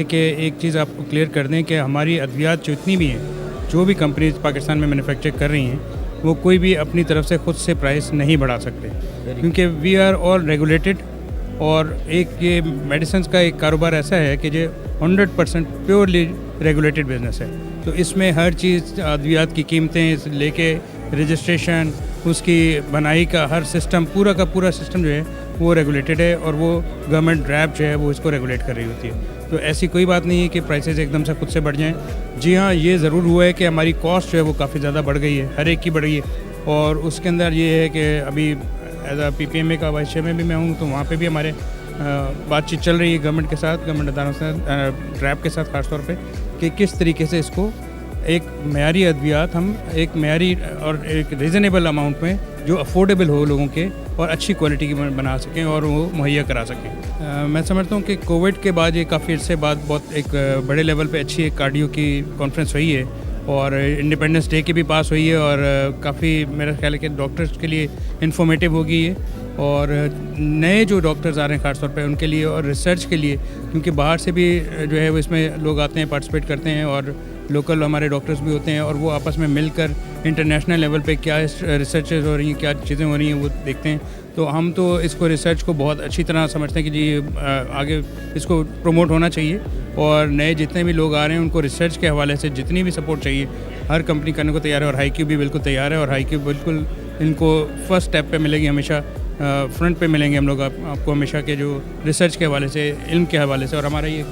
कि एक चीज़ आपको क्लियर कर दें कि हमारी अद्वियात जितनी भी हैं, जो भी कंपनीज पाकिस्तान में मैन्युफैक्चर कर रही हैं, वो कोई भी अपनी तरफ से खुद से प्राइस नहीं बढ़ा सकते, क्योंकि वी आर ऑल रेगुलेटेड। और एक ये मेडिसिन का एक कारोबार ऐसा है कि जो 100% प्योरली रेगुलेटेड बिजनेस है। तो इसमें हर चीज़ अद्वियात की कीमतें से लेके रजिस्ट्रेशन, उसकी बनाई का हर सिस्टम, पूरा का पूरा सिस्टम जो है वो रेगुलेटेड है, और वो गवर्नमेंट ड्रैप जो है वो इसको रेगुलेट कर रही होती है। तो ऐसी कोई बात नहीं है कि प्राइसेस एकदम से खुद से बढ़ जाएं। जी हाँ, ये ज़रूर हुआ है कि हमारी कॉस्ट जो है वो काफ़ी ज़्यादा बढ़ गई है, हर एक की बढ़ गई है। और उसके अंदर ये है कि अभी एज आ PPMA का वाइस चेयरमैन भी मैं हूँ, तो वहाँ पे भी हमारे बातचीत चल रही है गवर्नमेंट के साथ, गवर्नमेंट अदारों से, ड्रैप के साथ ख़ास तौर पे, कि किस तरीके से इसको एक मयारी अद्वियात हम एक मयारी और एक रीज़नेबल अमाउंट में जो अफोर्डेबल हो लोगों के और अच्छी क्वालिटी की बना सकें और वो मुहैया करा सकें। मैं समझता हूँ कि कोविड के बाद ये काफ़ी अर्से बाद बहुत एक बड़े लेवल पे अच्छी एक कार्डियो की कॉन्फ्रेंस हुई है, और इंडिपेंडेंस डे की भी पास हुई है, और काफ़ी मेरा ख्याल है कि डॉक्टर्स के लिए इन्फॉर्मेटिव होगी ये, और नए जो डॉक्टर्स आ रहे हैं ख़ास तौर पे उनके लिए, और रिसर्च के लिए, क्योंकि बाहर से भी जो है वो इसमें लोग आते हैं, पार्टिसिपेट करते हैं, और लोकल हमारे डॉक्टर्स भी होते हैं, और वो आपस में मिलकर इंटरनेशनल लेवल पे क्या रिसर्चेज हो रही हैं, क्या चीज़ें हो रही हैं, वो देखते हैं। तो हम तो इसको रिसर्च को बहुत अच्छी तरह समझते हैं कि जी आगे इसको प्रमोट होना चाहिए, और नए जितने भी लोग आ रहे हैं उनको रिसर्च के हवाले से जितनी भी सपोर्ट चाहिए हर कंपनी करने को तैयार है, और हाईक्यू भी बिल्कुल तैयार है, और हाईक्यू बिल्कुल इनको फर्स्ट स्टेप पे मिलेगी, हमेशा फ्रंट पे मिलेंगे हम लोग आपको हमेशा के जो रिसर्च के हवाले से, इल्म के हवाले से। और हमारा ये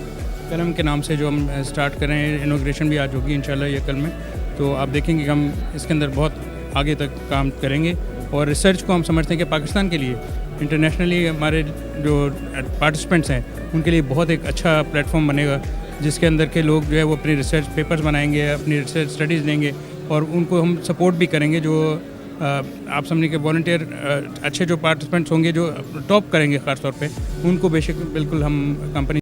कलम के नाम से जो हम स्टार्ट कर रहे हैं, इनॉग्रेशन भी आज होगी इंशाल्लाह ये कल में, तो आप देखेंगे कि हम इसके अंदर बहुत आगे तक काम करेंगे। और रिसर्च को हम समझते हैं कि पाकिस्तान के लिए इंटरनेशनली हमारे जो पार्टिसिपेंट्स हैं उनके लिए बहुत एक अच्छा प्लेटफॉर्म बनेगा, जिसके अंदर के लोग जो है वो अपनी रिसर्च पेपर्स बनाएंगे, अपनी रिसर्च स्टडीज़ देंगे, और उनको हम सपोर्ट भी करेंगे। जो आप समझिए कि वॉलंटियर अच्छे जो पार्टिसिपेंट्स होंगे जो टॉप करेंगे ख़ास तौर पे, उनको बेशक बिल्कुल हम कंपनी